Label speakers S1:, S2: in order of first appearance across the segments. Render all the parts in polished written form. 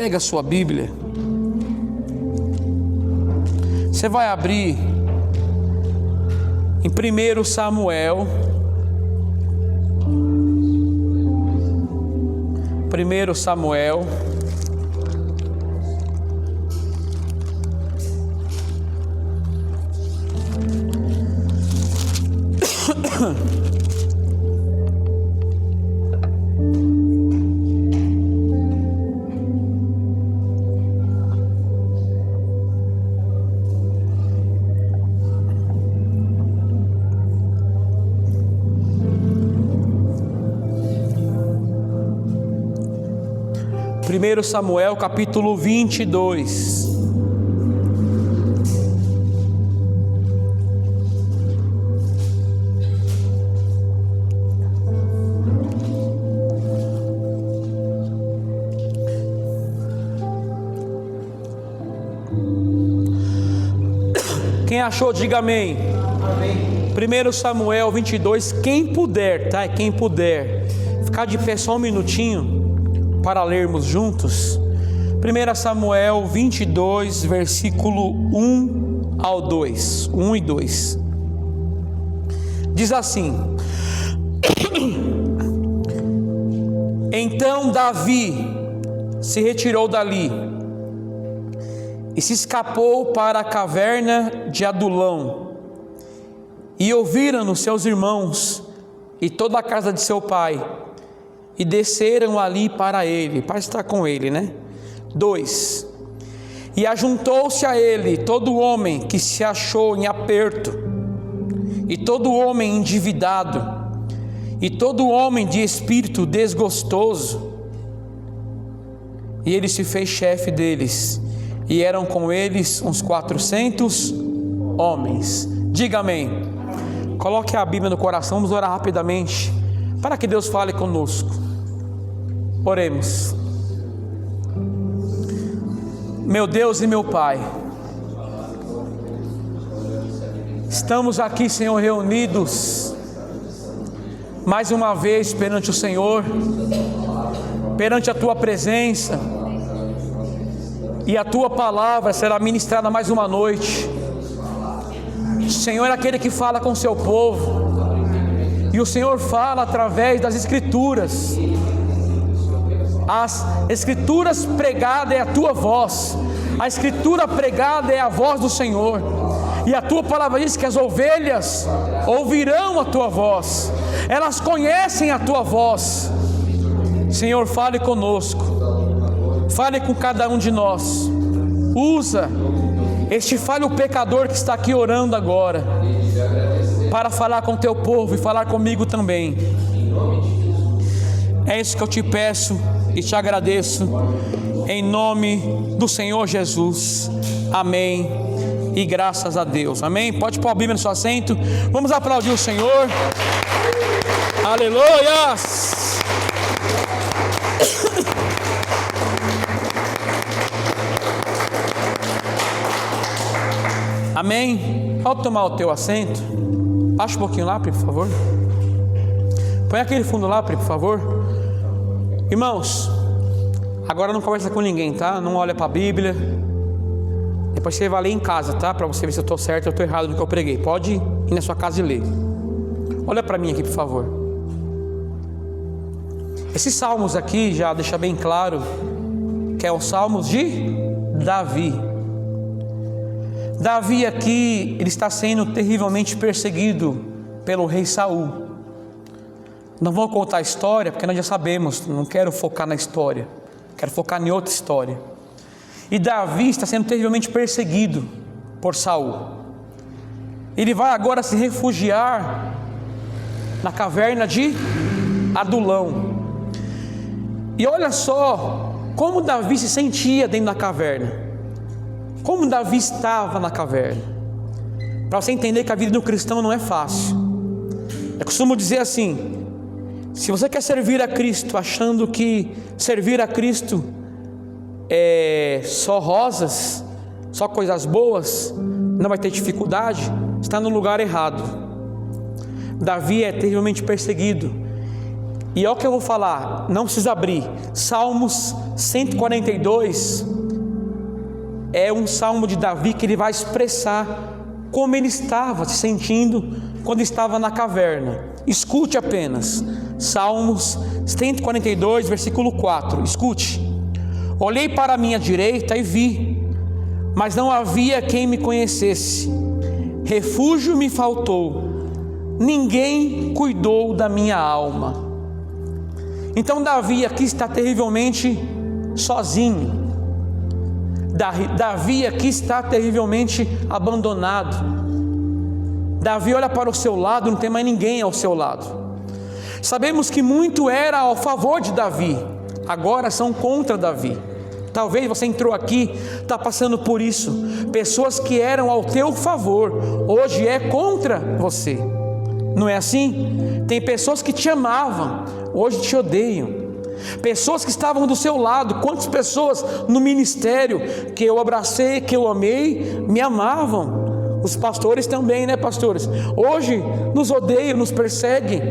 S1: pega a sua Bíblia, você vai abrir em 1 Samuel, 1 Samuel, Samuel capítulo 22. Quem achou, diga amém. Amém. 1 Samuel 22, quem puder, tá? Quem puder ficar de pé só um minutinho para lermos juntos. 1 Samuel 22, versículo 1 ao 2, 1 e 2. Diz assim: Então Davi se retirou dali e se escapou para a caverna de Adulão. E ouviram-no seus irmãos e toda a casa de seu pai, e desceram ali para ele, para estar com ele, né? 2. E ajuntou-se a ele todo homem que se achou em aperto, e todo homem endividado, e todo homem de espírito desgostoso. E ele se fez chefe deles, e eram com eles uns 400 homens. Diga amém. Coloque a Bíblia no coração, vamos orar rapidamente, para que Deus fale conosco. Oremos. Meu Deus e meu Pai, estamos aqui, Senhor, reunidos mais uma vez perante o Senhor, perante a Tua presença, e a Tua palavra será ministrada mais uma noite. O Senhor é aquele que fala com o seu povo, e o Senhor fala através das Escrituras. As Escrituras pregadas é a Tua voz, a Escritura pregada é a voz do Senhor, e a Tua palavra diz que as ovelhas ouvirão a Tua voz, elas conhecem a Tua voz. Senhor, fale conosco, fale com cada um de nós, usa este falho pecador que está aqui orando agora, para falar com Teu povo e falar comigo também. É isso que eu te peço e te agradeço, em nome do Senhor Jesus, amém, e graças a Deus, amém. Pode pôr a Bíblia no seu assento, vamos aplaudir o Senhor, aleluia. Amém. Pode tomar o teu assento, baixa um pouquinho lá, por favor, põe aquele fundo lá, por favor. Irmãos, agora não conversa com ninguém, tá? Não olha para a Bíblia. Depois você vai ler em casa, tá? Para você ver se eu estou certo ou eu estou errado no que eu preguei. Pode ir na sua casa e ler. Olha para mim aqui, por favor. Esses salmos aqui já deixa bem claro que é os salmos de Davi. Davi aqui, ele está sendo terrivelmente perseguido pelo rei Saul. Não vou contar a história, porque nós já sabemos, não quero focar na história, quero focar em outra história. E Davi está sendo terrivelmente perseguido por Saul. Ele vai agora se refugiar na caverna de Adulão. E olha só como Davi se sentia dentro da caverna, como Davi estava na caverna, para você entender que a vida do cristão não é fácil. Eu costumo dizer assim: se você quer servir a Cristo achando que servir a Cristo é só rosas, só coisas boas, não vai ter dificuldade, está no lugar errado. Davi é terrivelmente perseguido. E é o que eu vou falar, não precisa abrir. Salmos 142 é um salmo de Davi que ele vai expressar como ele estava se sentindo quando estava na caverna. Escute apenas, Salmos 142, versículo 4, escute: olhei para a minha direita e vi, mas não havia quem me conhecesse, refúgio me faltou, ninguém cuidou da minha alma. Então Davi aqui está terrivelmente sozinho, Davi aqui está terrivelmente abandonado. Davi olha para o seu lado, não tem mais ninguém ao seu lado. Sabemos que muito era ao favor de Davi, agora são contra Davi. Talvez você entrou aqui, está passando por isso. Pessoas que eram ao teu favor, hoje é contra você. Não é assim? Tem pessoas que te amavam, hoje te odeiam. Pessoas que estavam do seu lado, quantas pessoas no ministério que eu abracei, que eu amei, me amavam. Os pastores também, né, pastores? Hoje nos odeiam, nos perseguem.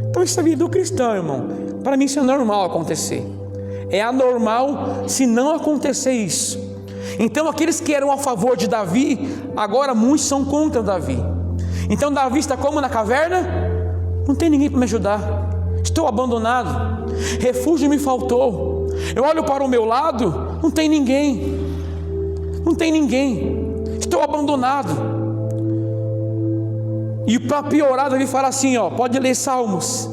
S1: Então isso é a vida do cristão, irmão. Para mim isso é normal acontecer. É anormal se não acontecer isso. Então aqueles que eram a favor de Davi, agora muitos são contra Davi. Então Davi está como na caverna? Não tem ninguém para me ajudar, estou abandonado, refúgio me faltou. Eu olho para o meu lado, não tem ninguém, estou abandonado. E para piorar, Davi fala assim, pode ler Salmos: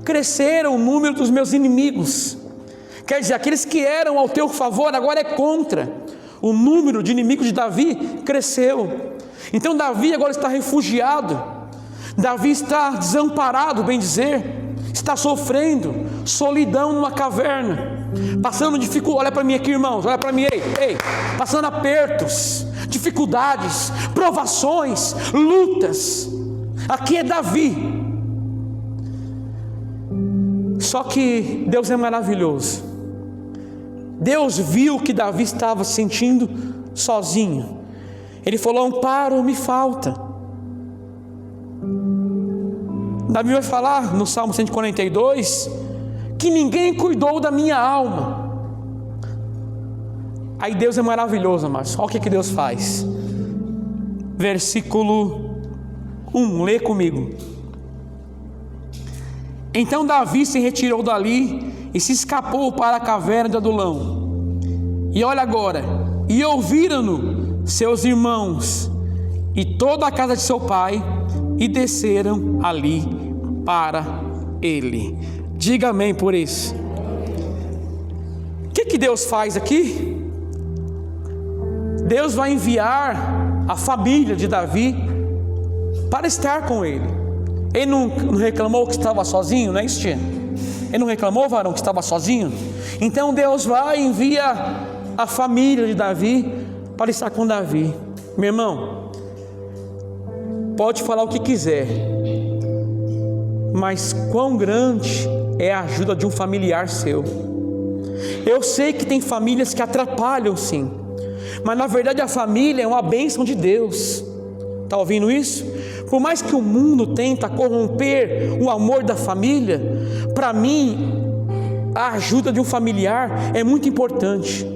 S1: cresceram o número dos meus inimigos. Quer dizer, aqueles que eram ao teu favor, agora é contra. O número de inimigos de Davi cresceu. Então Davi agora está refugiado, Davi está desamparado, bem dizer, está sofrendo, solidão numa caverna, passando dificuldade. Olha para mim aqui, irmãos, olha para mim, ei, passando apertos, dificuldades, provações, lutas. Aqui é Davi. Só que Deus é maravilhoso. Deus viu que Davi estava se sentindo sozinho. Ele falou: amparo me falta. Davi vai falar no Salmo 142 que ninguém cuidou da minha alma. Aí Deus é maravilhoso, amados. Olha o que Deus faz. Versículo 1, lê comigo. Então Davi se retirou dali e se escapou para a caverna de Adulão. E olha agora, e ouviram-no seus irmãos e toda a casa de seu pai, e desceram ali para ele. Diga amém por isso. O que Deus faz aqui? Deus vai enviar a família de Davi para estar com ele. Ele não reclamou que estava sozinho, não é isso, tia? Ele não reclamou, varão, que estava sozinho? Então Deus vai e envia a família de Davi para estar com Davi. Meu irmão, pode falar o que quiser, mas quão grande é a ajuda de um familiar seu. Eu sei que tem famílias que atrapalham, sim, mas na verdade a família é uma bênção de Deus. Está ouvindo isso? Por mais que o mundo tenta corromper o amor da família, para mim a ajuda de um familiar é muito importante.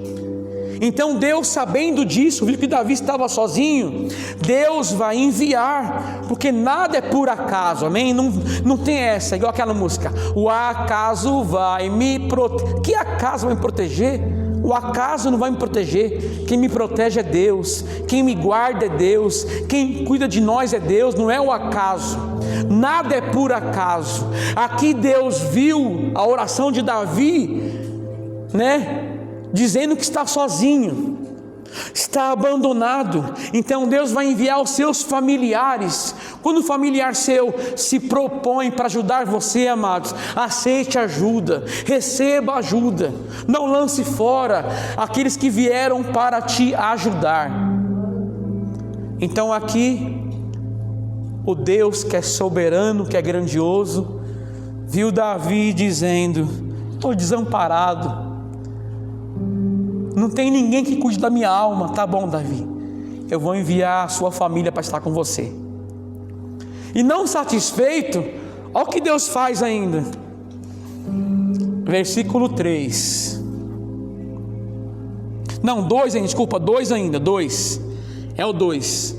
S1: Então Deus, sabendo disso, viu que Davi estava sozinho, Deus vai enviar, porque nada é por acaso, amém? Não tem essa, igual aquela música, o acaso vai me proteger. Que acaso vai me proteger? O acaso não vai me proteger. Quem me protege é Deus, quem me guarda é Deus, quem cuida de nós é Deus, não é o acaso. Nada é por acaso. Aqui Deus viu a oração de Davi, né? Dizendo que está sozinho, está abandonado. Então Deus vai enviar os seus familiares. Quando o familiar seu se propõe para ajudar você, amados, aceite ajuda, receba ajuda, não lance fora aqueles que vieram para te ajudar. Então aqui o Deus que é soberano, que é grandioso, viu Davi dizendo: estou desamparado, não tem ninguém que cuide da minha alma. Tá bom, Davi, eu vou enviar a sua família para estar com você. E não satisfeito, Olha o que Deus faz ainda. Versículo 3. Não, 2 ainda, desculpa, 2 ainda, 2. É o 2.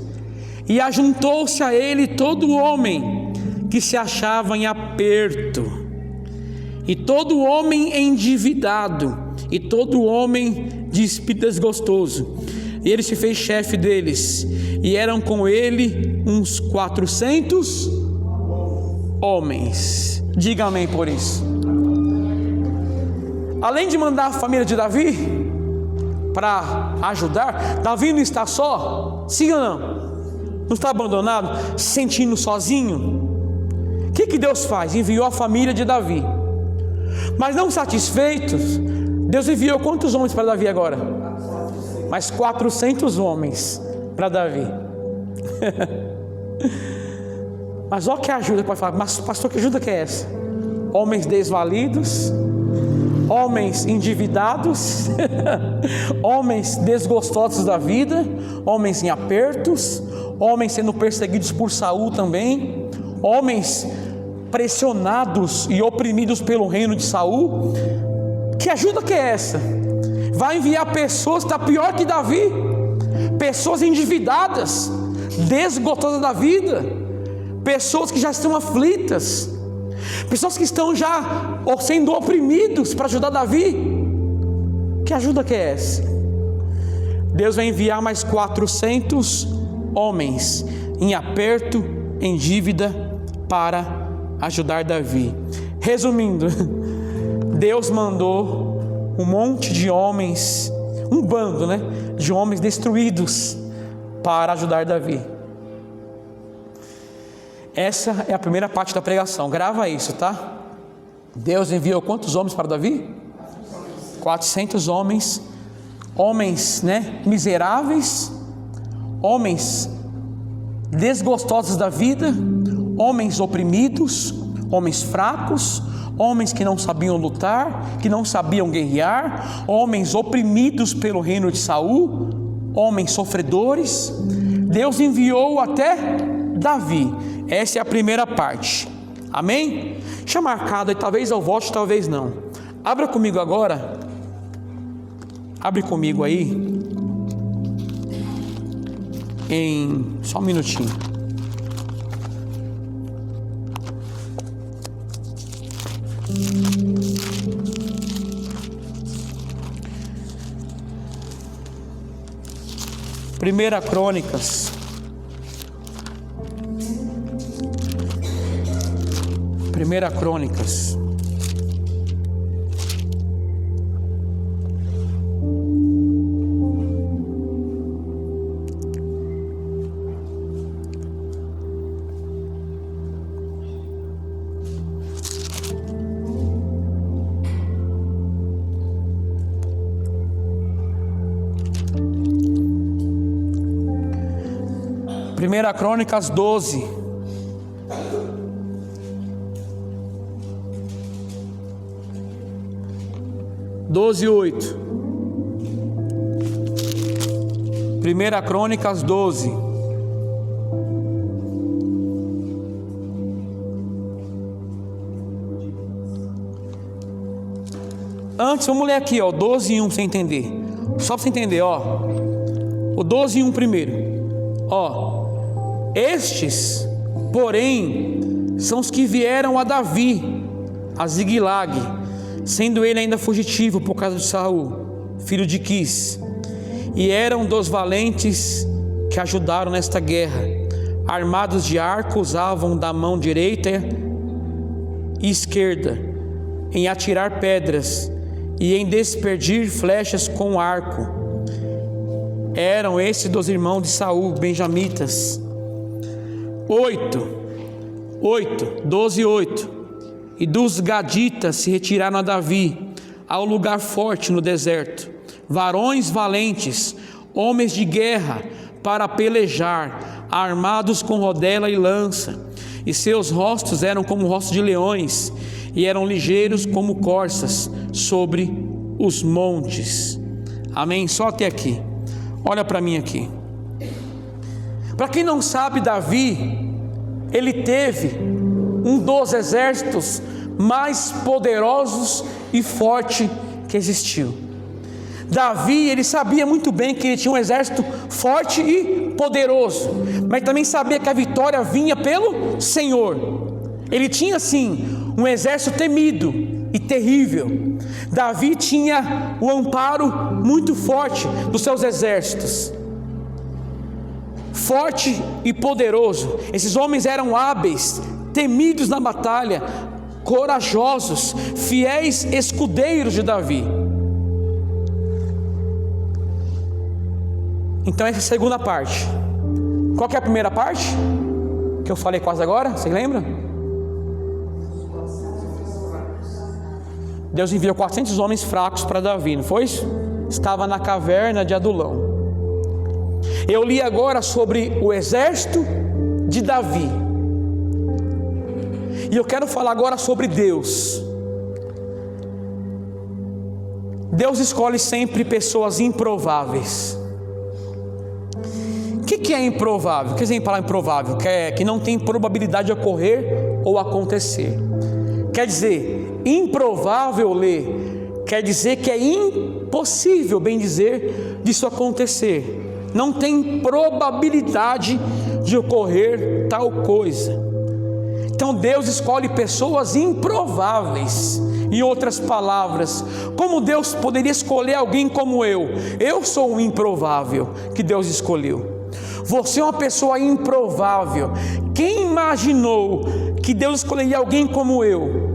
S1: E ajuntou-se a ele todo homem que se achava em aperto, e todo homem endividado, e todo homem de espírito desgostoso. E ele se fez chefe deles, e eram com ele uns 400 homens. Diga amém por isso. Além de mandar a família de Davi para ajudar, Davi não está só, sim ou não? Não está abandonado, se sentindo sozinho. O que Deus faz? Enviou a família de Davi. Mas não satisfeitos, Deus enviou quantos homens para Davi agora? Mais 400 homens para Davi. Mas olha que ajuda, pode falar, mas pastor, que ajuda que é essa? Homens desvalidos, homens endividados, homens desgostosos da vida, homens em apertos, homens sendo perseguidos por Saul também, homens pressionados e oprimidos pelo reino de Saul. Que ajuda que é essa? Vai enviar pessoas que estão pior que Davi, pessoas endividadas, desgostadas da vida, pessoas que já estão aflitas, pessoas que estão já sendo oprimidos para ajudar Davi. Que ajuda que é essa? Deus vai enviar mais 400 homens em aperto, em dívida, para ajudar Davi. Resumindo, Deus mandou um monte de homens, um bando, de homens destruídos para ajudar Davi. Essa é a primeira parte da pregação. Grava isso, tá? Deus enviou quantos homens para Davi? 400 homens. Homens, miseráveis, homens desgostosos da vida, homens oprimidos, homens fracos, homens que não sabiam lutar, que não sabiam guerrear, homens oprimidos pelo reino de Saul, homens sofredores. Deus enviou até Davi. Essa é a primeira parte. Amém? Deixa marcado aí, talvez eu volte, talvez não. Abra comigo agora. Abre comigo aí. Só um minutinho. Primeira Crônicas. Primeira Crônicas. Primeira Crônicas 12. Doze 8. Primeira Crônicas 12. Antes, vamos ler aqui, 12 e 1, pra você entender. Só para você entender, o 12 e 1 primeiro. Estes, porém, são os que vieram a Davi, a Ziglag, sendo ele ainda fugitivo por causa de Saul, filho de Quis, e eram dos valentes que ajudaram nesta guerra. Armados de arco, usavam da mão direita e esquerda em atirar pedras e em despedir flechas com arco. Eram esses dos irmãos de Saul, benjamitas. 12 e 8. E dos gaditas se retiraram a Davi ao lugar forte no deserto, varões valentes, homens de guerra para pelejar, armados com rodela e lança, e seus rostos eram como rostos de leões, e eram ligeiros como corças sobre os montes. Amém? Só até aqui. Olha para mim aqui. Para quem não sabe, Davi, ele teve um dos exércitos mais poderosos e forte que existiu. Davi, ele sabia muito bem que ele tinha um exército forte e poderoso, mas também sabia que a vitória vinha pelo Senhor. Ele tinha sim um exército temido e terrível. Davi tinha o amparo muito forte dos seus exércitos, forte e poderoso. Esses homens eram hábeis, temidos na batalha, corajosos, fiéis escudeiros de Davi. Então essa é a segunda parte. Qual que é a primeira parte? Que eu falei quase agora, você lembra? Deus enviou 400 homens fracos para Davi, não foi isso? Estava na caverna de Adulão. Eu li agora sobre o exército de Davi. E eu quero falar agora sobre Deus. Deus escolhe sempre pessoas improváveis. O que é improvável? O que é falar improvável? Que não tem probabilidade de ocorrer ou acontecer. Quer dizer, improvável quer dizer que é impossível, bem dizer, disso acontecer. Não tem probabilidade de ocorrer tal coisa. Então Deus escolhe pessoas improváveis. Em outras palavras, como Deus poderia escolher alguém como eu? Eu sou um improvável que Deus escolheu. Você é uma pessoa improvável. Quem imaginou que Deus escolheria alguém como eu?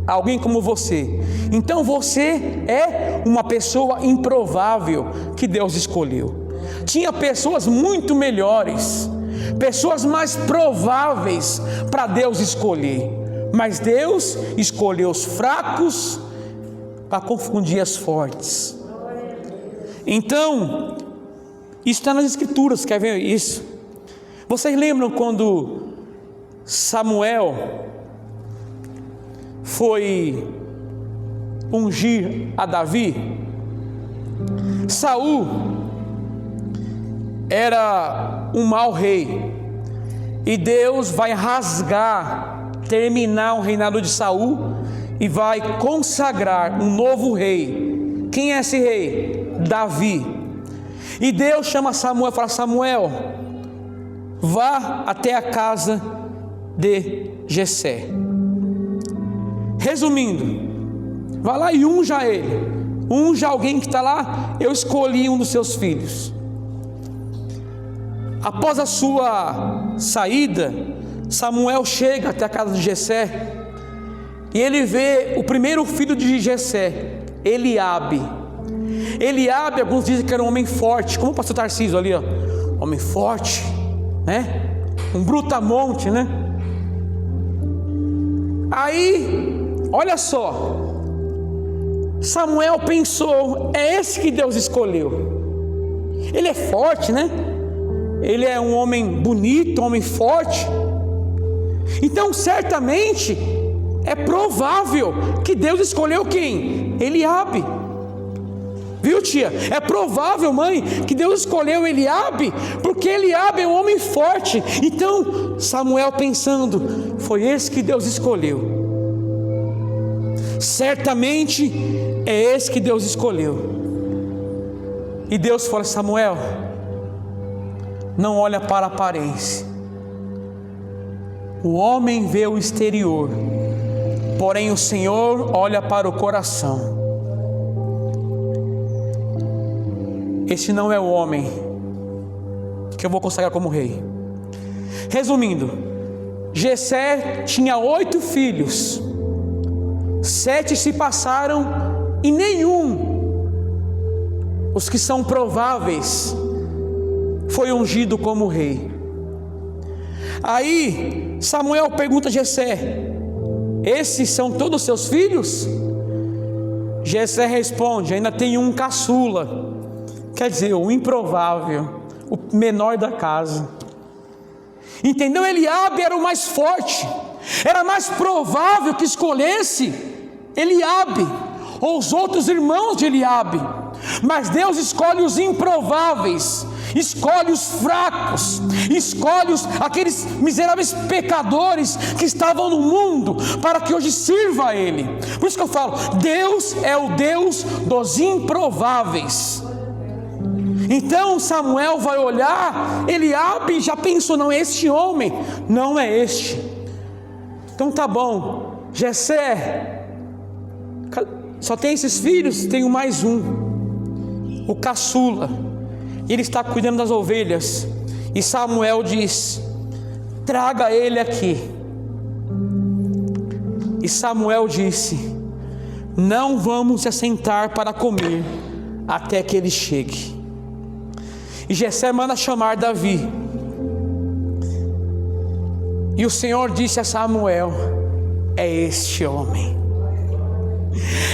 S1: Alguém como você? Então você é uma pessoa improvável que Deus escolheu. Tinha pessoas muito melhores, pessoas mais prováveis para Deus escolher, mas Deus escolheu os fracos para confundir as fortes. Então, isso está nas Escrituras, quer ver isso? Vocês lembram quando Samuel foi ungir a Davi? Saul era um mau rei, e Deus vai terminar o reinado de Saul e vai consagrar um novo rei. Quem é esse rei? Davi. E Deus chama Samuel e fala: Samuel, vá até a casa de Jessé. Resumindo, vá lá e unja ele. Unja alguém que está lá. Eu escolhi um dos seus filhos. Após a sua saída, Samuel chega até a casa de Jessé e ele vê o primeiro filho de Jessé, Eliabe. Eliabe, alguns dizem que era um homem forte, como o pastor Tarcísio ali, ó, homem forte, né? Um brutamonte, né? Aí, olha só, Samuel pensou: é esse que Deus escolheu. Ele é forte, né? Ele é um homem bonito, um homem forte. Então certamente é provável que Deus escolheu quem? Eliabe. Viu, tia? É provável, mãe, que Deus escolheu Eliabe, porque Eliabe é um homem forte. Então Samuel pensando: foi esse que Deus escolheu. Certamente é esse que Deus escolheu. E Deus fala: Samuel, não olha para a aparência. O homem vê o exterior, porém o Senhor olha para o coração. Esse não é o homem que eu vou consagrar como rei. Resumindo, Jessé tinha 8 filhos, 7 se passaram e nenhum, os que são prováveis, foi ungido como rei. Aí Samuel pergunta a Jessé: esses são todos seus filhos? Jessé responde: ainda tem um caçula, quer dizer, o improvável, o menor da casa. Entendeu? Eliabe era o mais forte, era mais provável que escolhesse Eliabe ou os outros irmãos de Eliabe. Mas Deus escolhe os improváveis. escolhe os fracos, escolhe aqueles miseráveis pecadores que estavam no mundo, para que hoje sirva a Ele. Por isso que eu falo, Deus é o Deus dos improváveis. Então Samuel vai olhar, Eliabe já pensou, não é este homem, não é este. Então tá bom, Jessé, só tem esses filhos? Tenho mais um, o caçula, ele está cuidando das ovelhas. E Samuel diz: traga ele aqui. E Samuel disse: não vamos se assentar para comer até que ele chegue. E Jessé manda chamar Davi. E o Senhor disse a Samuel: é este homem,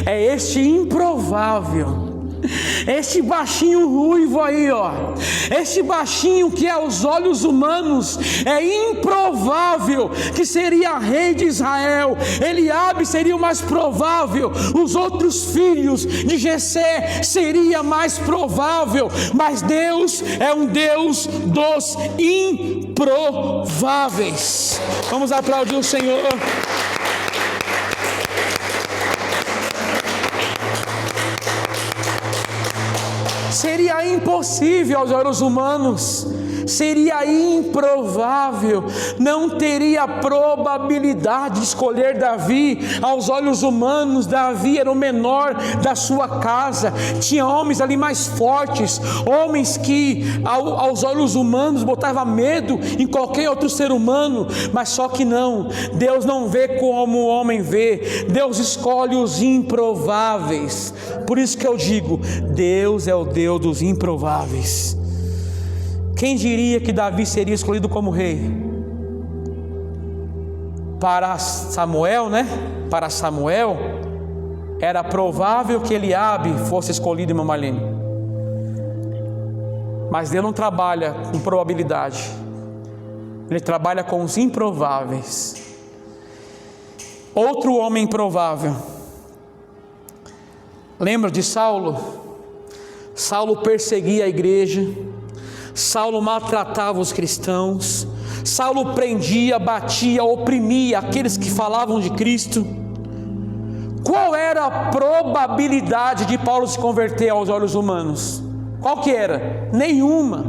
S1: é este improvável, este baixinho ruivo aí, ó, este baixinho que aos olhos humanos é improvável que seria rei de Israel. Eliabe seria o mais provável, os outros filhos de Jessé seria mais provável, mas Deus é um Deus dos improváveis. Vamos aplaudir o Senhor. Seria impossível aos olhos humanos, seria improvável, não teria probabilidade de escolher Davi. Aos olhos humanos, Davi era o menor da sua casa, tinha homens ali mais fortes, homens que aos olhos humanos botava medo em qualquer outro ser humano, mas só que não, Deus não vê como o homem vê, Deus escolhe os improváveis. Por isso que eu digo, Deus é o Deus dos improváveis. Quem diria que Davi seria escolhido como rei? Para Samuel, né? Para Samuel, era provável que Eliabe fosse escolhido em Mamalene. Mas Deus não trabalha com probabilidade, Ele trabalha com os improváveis. Outro homem improvável. Lembra de Saulo? Saulo perseguia a igreja, Saulo maltratava os cristãos, Saulo prendia, batia, oprimia aqueles que falavam de Cristo. Qual era a probabilidade de Paulo se converter aos olhos humanos? Qual que era? Nenhuma.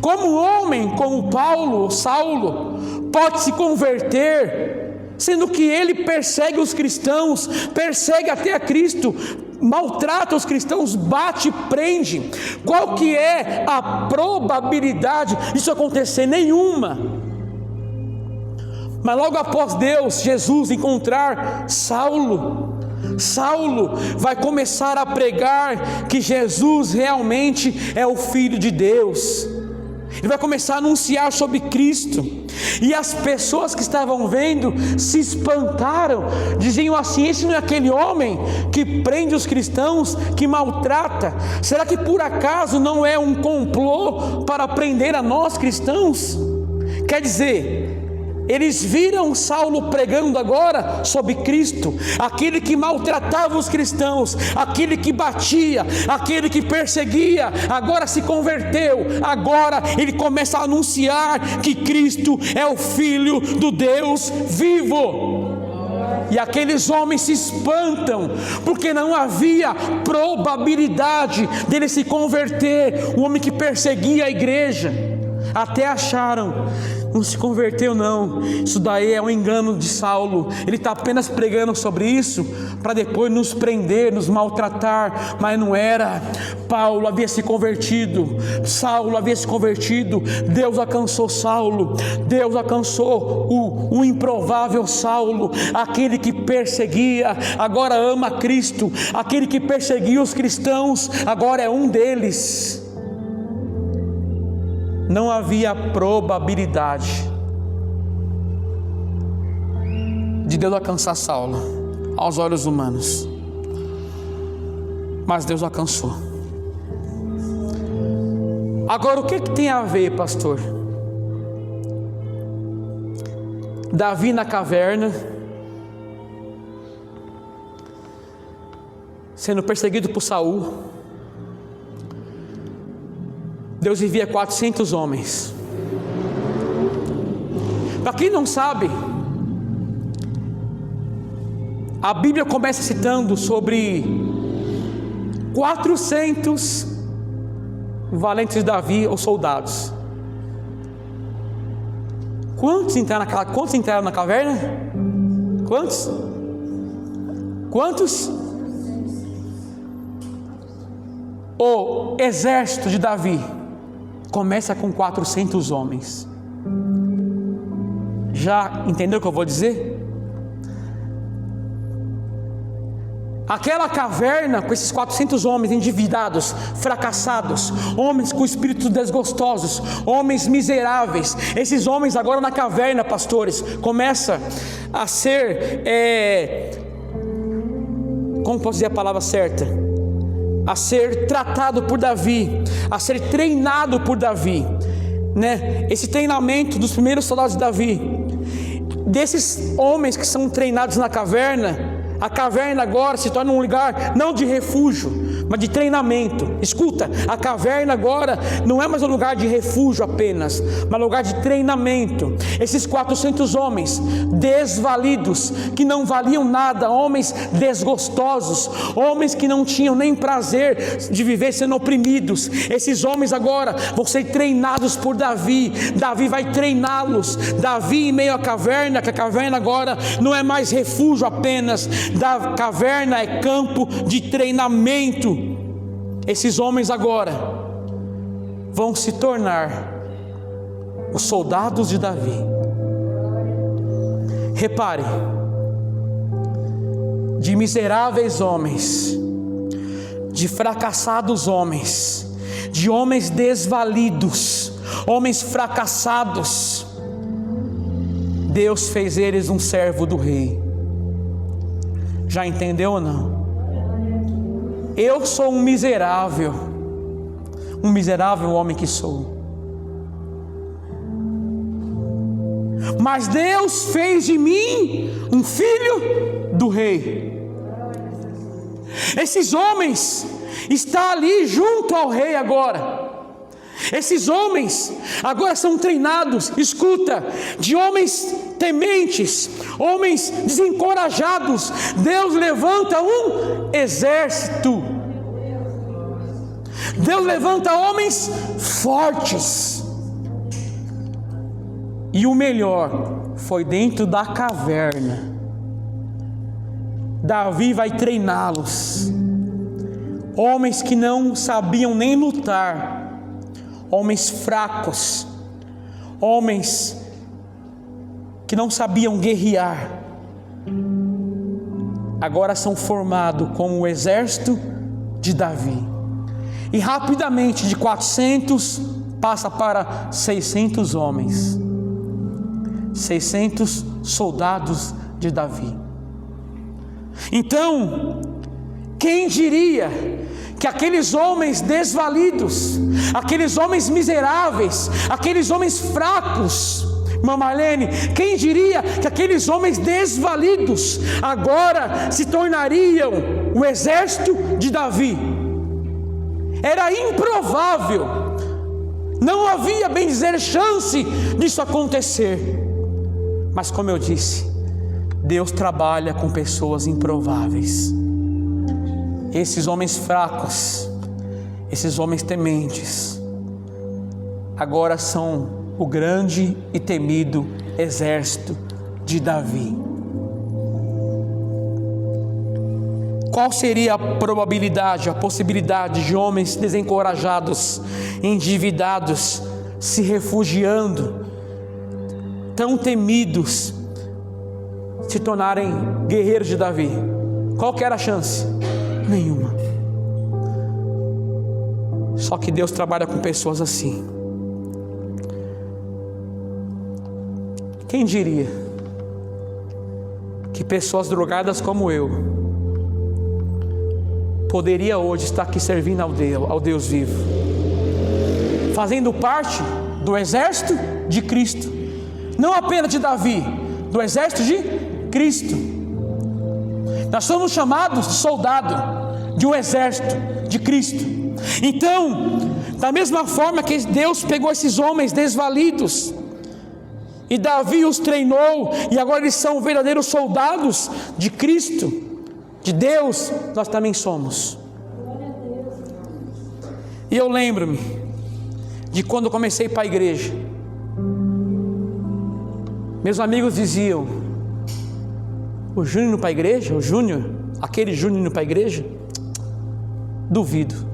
S1: Como homem como Paulo, Saulo, pode se converter, sendo que ele persegue os cristãos, persegue até a Cristo, maltrata os cristãos, bate, prende? Qual que é a probabilidade disso acontecer? Nenhuma. Mas logo após Jesus encontrar Saulo vai começar a pregar que Jesus realmente é o Filho de Deus. Ele vai começar a anunciar sobre Cristo, e as pessoas que estavam vendo se espantaram, diziam assim: esse não é aquele homem que prende os cristãos, que maltrata? Será que por acaso não é um complô para prender a nós cristãos? Quer dizer, eles viram Saulo pregando agora sobre Cristo, aquele que maltratava os cristãos, aquele que batia, aquele que perseguia, agora se converteu, agora ele começa a anunciar que Cristo é o Filho do Deus vivo. E aqueles homens se espantam, porque não havia probabilidade dele se converter, o homem que perseguia a igreja. Até acharam: não se converteu não, isso daí é um engano de Saulo, ele está apenas pregando sobre isso para depois nos prender, nos maltratar. Mas não era. Paulo havia se convertido, Saulo havia se convertido, Deus alcançou Saulo, Deus alcançou o improvável Saulo, aquele que perseguia, agora ama Cristo, aquele que perseguia os cristãos, agora é um deles. Não havia probabilidade de Deus alcançar Saulo aos olhos humanos, mas Deus alcançou. Agora, o que tem a ver, pastor? Davi na caverna, sendo perseguido por Saul, Deus envia 400 homens. Para quem não sabe, a Bíblia começa citando sobre 400 valentes de Davi ou soldados. Quantos entraram na caverna? Quantos? O exército de Davi começa com 400 homens. Já entendeu o que eu vou dizer? Aquela caverna com esses 400 homens endividados, fracassados, homens com espíritos desgostosos, homens miseráveis. Esses homens agora na caverna, pastores, começa a ser, como posso dizer a palavra certa? A ser tratado por Davi, a ser treinado por Davi, né? Esse treinamento dos primeiros soldados de Davi, desses homens que são treinados na caverna, a caverna agora se torna um lugar não de refúgio, mas de treinamento. Escuta, a caverna agora não é mais um lugar de refúgio apenas, mas um lugar de treinamento. Esses 400 homens desvalidos, que não valiam nada, homens desgostosos, homens que não tinham nem prazer de viver sendo oprimidos, esses homens agora vão ser treinados por Davi. Davi vai treiná-los. Davi em meio à caverna, que a caverna agora não é mais refúgio apenas, da caverna é campo de treinamento. Esses homens agora vão se tornar os soldados de Davi. Repare, de miseráveis homens, de fracassados homens, de homens desvalidos, homens fracassados, Deus fez eles um servo do rei. Já entendeu ou não? Eu sou um miserável homem que sou, mas Deus fez de mim um filho do rei. Esses homens estão ali junto ao rei agora. Esses homens agora são treinados, escuta, de homens tementes, homens desencorajados. Deus levanta um exército. Deus levanta homens fortes. E o melhor foi dentro da caverna. Davi vai treiná-los. Homens que não sabiam nem lutar, homens fracos, homens que não sabiam guerrear, agora são formados como o exército de Davi. E rapidamente de 400 passa para 600 homens, 600 soldados de Davi. Então, quem diria que aqueles homens desvalidos, aqueles homens miseráveis, aqueles homens fracos, irmã Marlene, quem diria que aqueles homens desvalidos agora se tornariam o exército de Davi? Era improvável, não havia, bem dizer, chance disso acontecer. Mas como eu disse, Deus trabalha com pessoas improváveis. Esses homens fracos, esses homens tementes, agora são o grande e temido exército de Davi. Qual seria a probabilidade, a possibilidade de homens desencorajados, endividados, se refugiando, tão temidos, se tornarem guerreiros de Davi? Qual que era a chance? Nenhuma. Só que Deus trabalha com pessoas assim. Quem diria que pessoas drogadas como eu poderia hoje estar aqui servindo ao Deus vivo, fazendo parte do exército de Cristo, não apenas de Davi, do exército de Cristo. Nós somos chamados de soldado de um exército de Cristo. Então, Da mesma forma que Deus pegou esses homens desvalidos e Davi os treinou, e agora eles são verdadeiros soldados de Cristo, de Deus, nós também somos. E eu lembro-me de quando eu comecei para a igreja. Meus amigos diziam: o Júnior indo para a igreja? O Júnior? Aquele Júnior indo para a igreja? Duvido.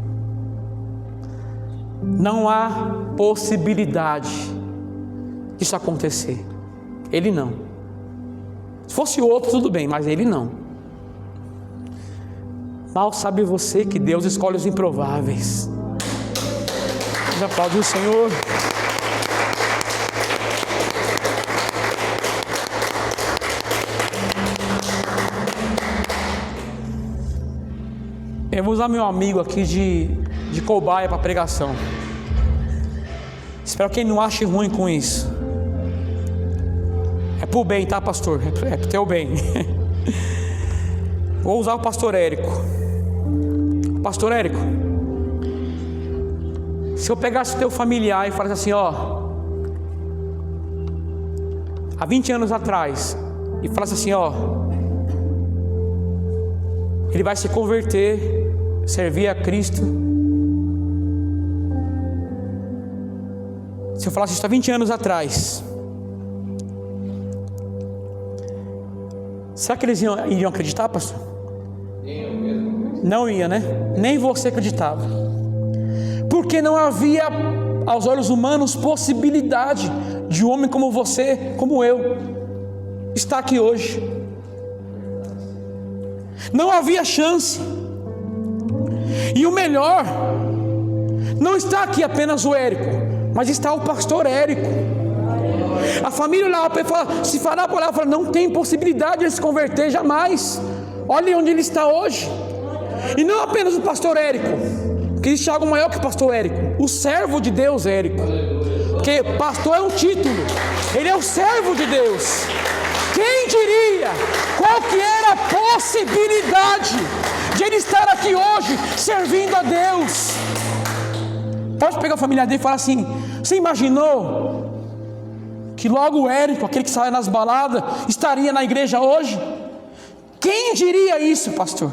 S1: Não há possibilidade disso acontecer. Ele não. Se fosse outro, tudo bem, mas ele não. Mal sabe você que Deus escolhe os improváveis. Já aplaudiu o Senhor? Eu vou usar meu amigo aqui de cobaia para pregação. Espero que ele não ache ruim com isso. É pro bem, tá, pastor? É pro teu bem. Vou usar o pastor Érico. Pastor Érico, se eu pegasse o teu familiar e falasse assim, ó, há 20 anos atrás, e falasse assim, ó, ele vai se converter, servir a Cristo. Se eu falasse isso há 20 anos atrás, será que eles iriam acreditar, pastor? Não ia, né? Nem você acreditava. Porque não havia, aos olhos humanos, possibilidade de um homem como você, como eu, estar aqui hoje. Não havia chance. E o melhor, não está aqui apenas o Érico, mas está o pastor Érico. A família olhava para ele e falava, se fará por lá, fala, não tem possibilidade de ele se converter jamais. Olha onde ele está hoje. E não apenas o pastor Érico, porque existe algo maior que o pastor Érico, o servo de Deus Érico. Porque pastor é um título, ele é o servo de Deus. Quem diria qual que era a possibilidade de ele estar aqui hoje servindo a Deus? Pode pegar a família dele e falar assim, você imaginou que logo o Érico, aquele que sai nas baladas, estaria na igreja hoje? Quem diria isso, pastor?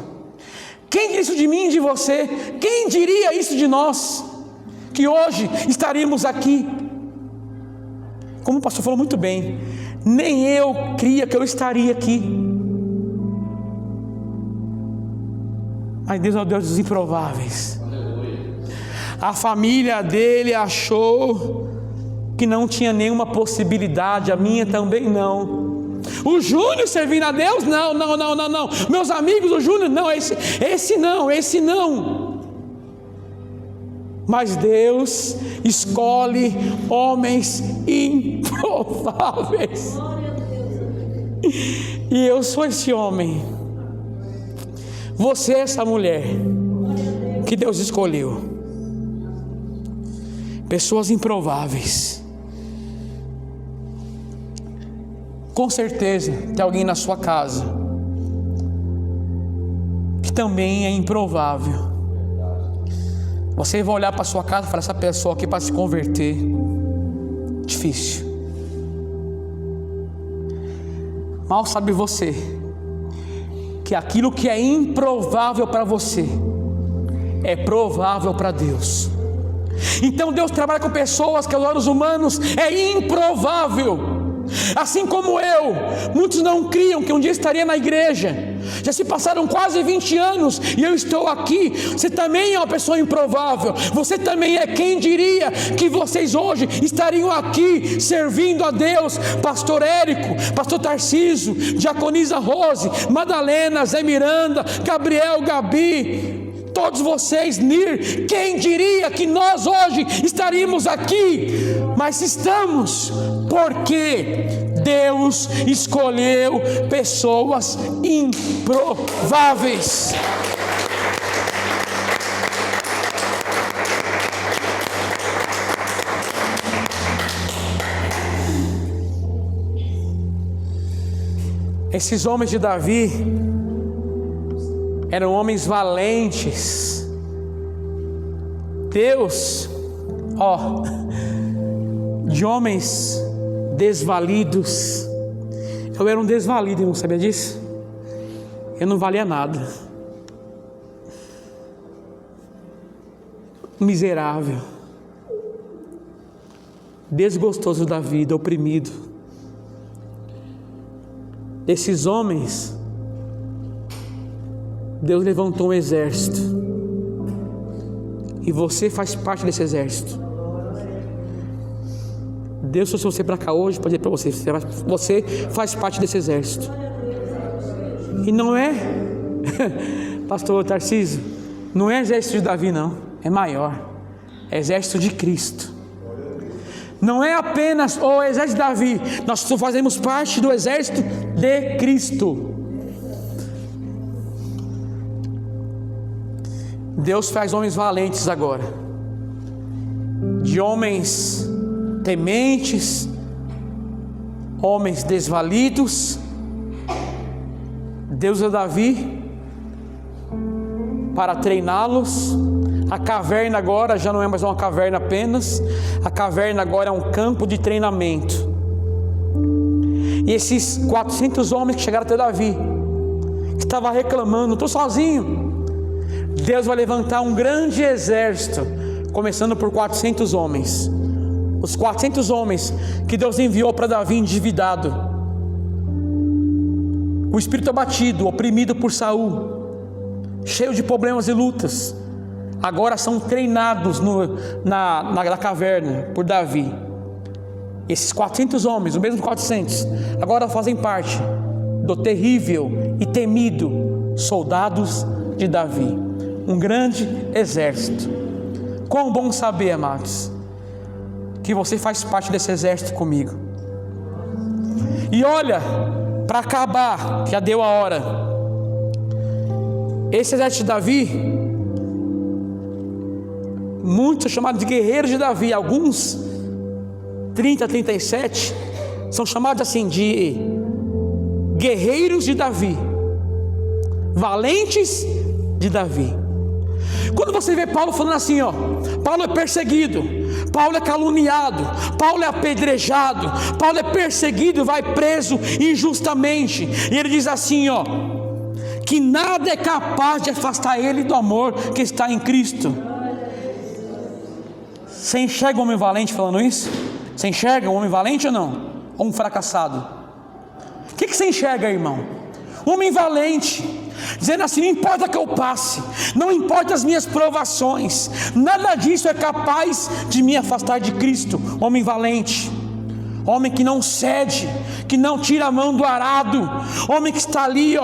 S1: Quem diria isso de mim e de você? Quem diria isso de nós? Que hoje estaríamos aqui? Como o pastor falou muito bem, nem eu cria que eu estaria aqui. Mas Deus é o Deus dos improváveis. A família dele achou que não tinha nenhuma possibilidade, a minha também não. O Júnior servindo a Deus? Não. Meus amigos, o Júnior? Não, esse não. Mas Deus escolhe homens improváveis. E eu sou esse homem. Você é essa mulher que Deus escolheu. Pessoas improváveis. Com certeza tem alguém na sua casa que também é improvável. Você vai olhar para a sua casa e falar, essa pessoa aqui para se converter, difícil. Mal sabe você que aquilo que é improvável para você é provável para Deus. Então Deus trabalha com pessoas que aos olhos humanos é improvável. Assim como eu, muitos não criam que um dia estaria na igreja. Já se passaram quase 20 anos e eu estou aqui. Você também é uma pessoa improvável. Você também é, quem diria que vocês hoje estariam aqui servindo a Deus? Pastor Érico, pastor Tarcísio, diaconisa Rose, Madalena, Zé Miranda, Gabriel, Gabi, todos vocês, Nir, quem diria que nós hoje estaríamos aqui? Mas estamos, porque Deus escolheu pessoas improváveis. Esses homens de Davi eram homens valentes. Deus de homens desvalidos. Eu era um desvalido, irmão, sabia disso? Eu não valia nada. Miserável, desgostoso da vida, oprimido. Desses homens, Deus levantou um exército, e você faz parte desse exército. Deus trouxe você para cá hoje para dizer para você: você faz parte desse exército. E não é, pastor Tarcísio, não é exército de Davi, não, é maior, é exército de Cristo. Não é apenas o exército de Davi, nós fazemos parte do exército de Cristo. Deus faz homens valentes agora, de homens tementes, homens desvalidos. Deus usa Davi para treiná-los. A caverna agora já não é mais uma caverna apenas, a caverna agora é um campo de treinamento. E esses 400 homens que chegaram até Davi, que estava reclamando: estou sozinho. Deus vai levantar um grande exército, começando por 400 homens. Os 400 homens que Deus enviou para Davi endividado, o espírito abatido, oprimido por Saul, cheio de problemas e lutas, agora são treinados na caverna por Davi. Esses 400 homens, os mesmos 400, agora fazem parte do terrível e temido soldados de Davi, um grande exército. Quão bom saber, amados, que você faz parte desse exército comigo. E olha, para acabar, já deu a hora, esse exército de Davi, muitos são chamados de guerreiros de Davi. Alguns 37 são chamados assim de guerreiros de Davi, valentes de Davi. Quando você vê Paulo falando assim, Paulo é perseguido, Paulo é caluniado, Paulo é apedrejado, Paulo é perseguido e vai preso injustamente, e ele diz assim, que nada é capaz de afastar ele do amor que está em Cristo. Você enxerga um homem valente falando isso? Você enxerga um homem valente ou não? Ou um fracassado? O que você enxerga, irmão? Um homem valente, dizendo assim: não importa que eu passe, não importa as minhas provações, nada disso é capaz de me afastar de Cristo. Homem valente, homem que não cede, que não tira a mão do arado, homem que está ali,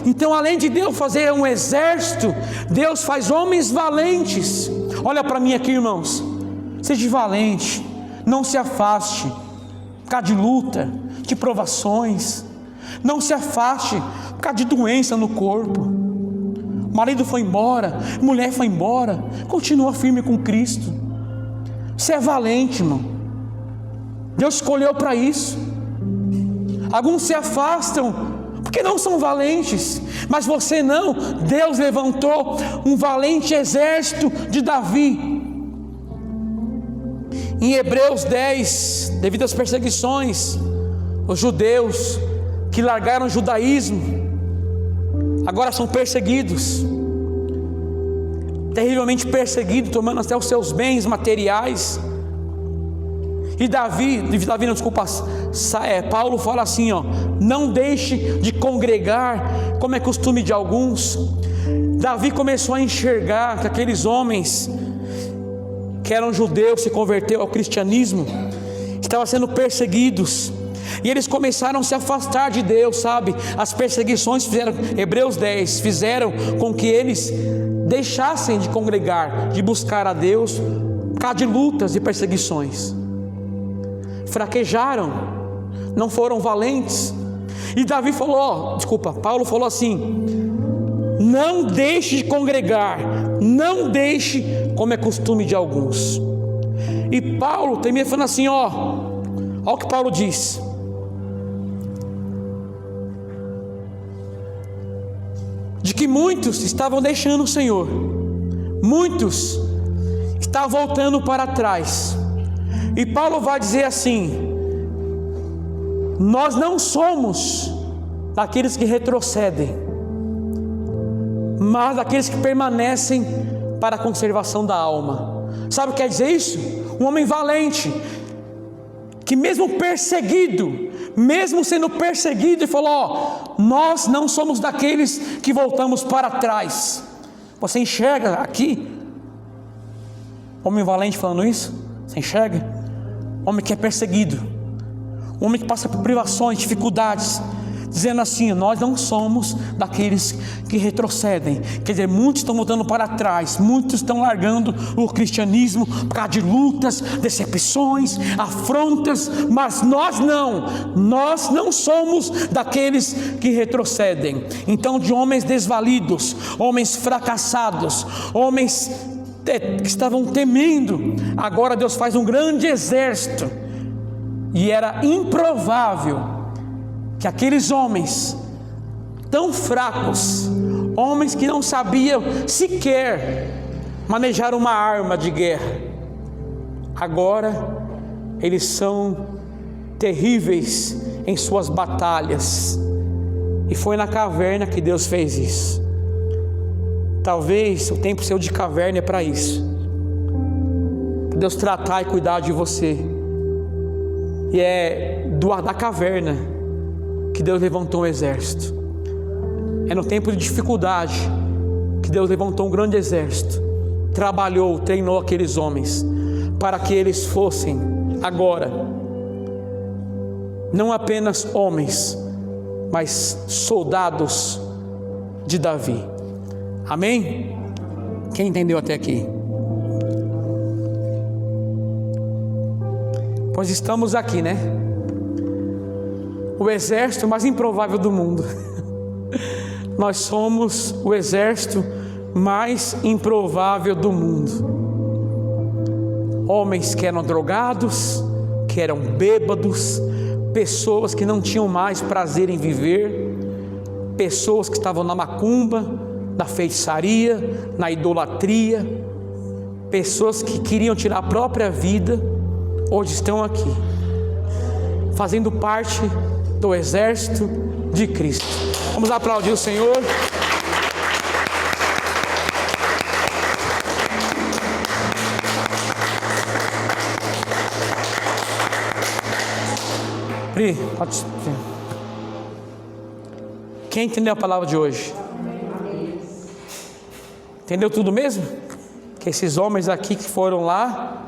S1: Então, além de Deus fazer um exército, Deus faz homens valentes. Olha para mim aqui, irmãos, seja valente, não se afaste por causa de luta, de provações, não se afaste por causa de doença no corpo. O marido foi embora, a mulher foi embora, continua firme com Cristo. Você é valente, irmão, Deus escolheu para isso. Alguns se afastam porque não são valentes, mas você não. Deus levantou um valente exército de Davi. Em Hebreus 10, devido às perseguições, os judeus que largaram o judaísmo agora são perseguidos, terrivelmente perseguidos, tomando até os seus bens materiais. E Paulo fala assim, não deixe de congregar, como é costume de alguns. Davi começou a enxergar que aqueles homens que eram judeus, se converteu ao cristianismo, estavam sendo perseguidos, e eles começaram a se afastar de Deus, sabe? As perseguições fizeram, Hebreus 10, fizeram com que eles deixassem de congregar, de buscar a Deus, por causa de lutas e perseguições. Fraquejaram, não foram valentes. E Paulo falou assim: não deixe de congregar, não deixe como é costume de alguns. E Paulo termina falando assim, olha o que Paulo diz: de que muitos estavam deixando o Senhor, muitos está voltando para trás. E Paulo vai dizer assim: nós não somos daqueles que retrocedem, mas daqueles que permanecem para a conservação da alma. Sabe o que quer dizer isso? Um homem valente, que mesmo sendo perseguido, ele falou: nós não somos daqueles que voltamos para trás. Você enxerga aqui homem valente falando isso? Você enxerga? Homem que é perseguido, homem que passa por privações, dificuldades, dizendo assim: nós não somos daqueles que retrocedem. Quer dizer, muitos estão voltando para trás, muitos estão largando o cristianismo por causa de lutas, decepções, afrontas, mas nós não somos daqueles que retrocedem. Então, de homens desvalidos, homens fracassados, homens que estavam temendo, agora Deus faz um grande exército. E era improvável que aqueles homens tão fracos, homens que não sabiam sequer manejar uma arma de guerra, agora eles são terríveis em suas batalhas. E foi na caverna que Deus fez isso. Talvez o tempo seu de caverna é para isso, para Deus tratar e cuidar de você. E é da caverna que Deus levantou um exército. É no tempo de dificuldade que Deus levantou um grande exército. Trabalhou, treinou aqueles homens para que eles fossem agora não apenas homens, mas soldados de Davi. Amém? Quem entendeu até aqui? Pois estamos aqui, né? O exército mais improvável do mundo. Nós somos o exército mais improvável do mundo. Homens que eram drogados, que eram bêbados, pessoas que não tinham mais prazer em viver, pessoas que estavam na macumba, na feitiçaria, na idolatria, pessoas que queriam tirar a própria vida, hoje estão aqui, fazendo parte do exército de Cristo. Vamos aplaudir o Senhor. Pri, pode... Quem entendeu a palavra de hoje? Entendeu tudo mesmo? Que esses homens aqui que foram lá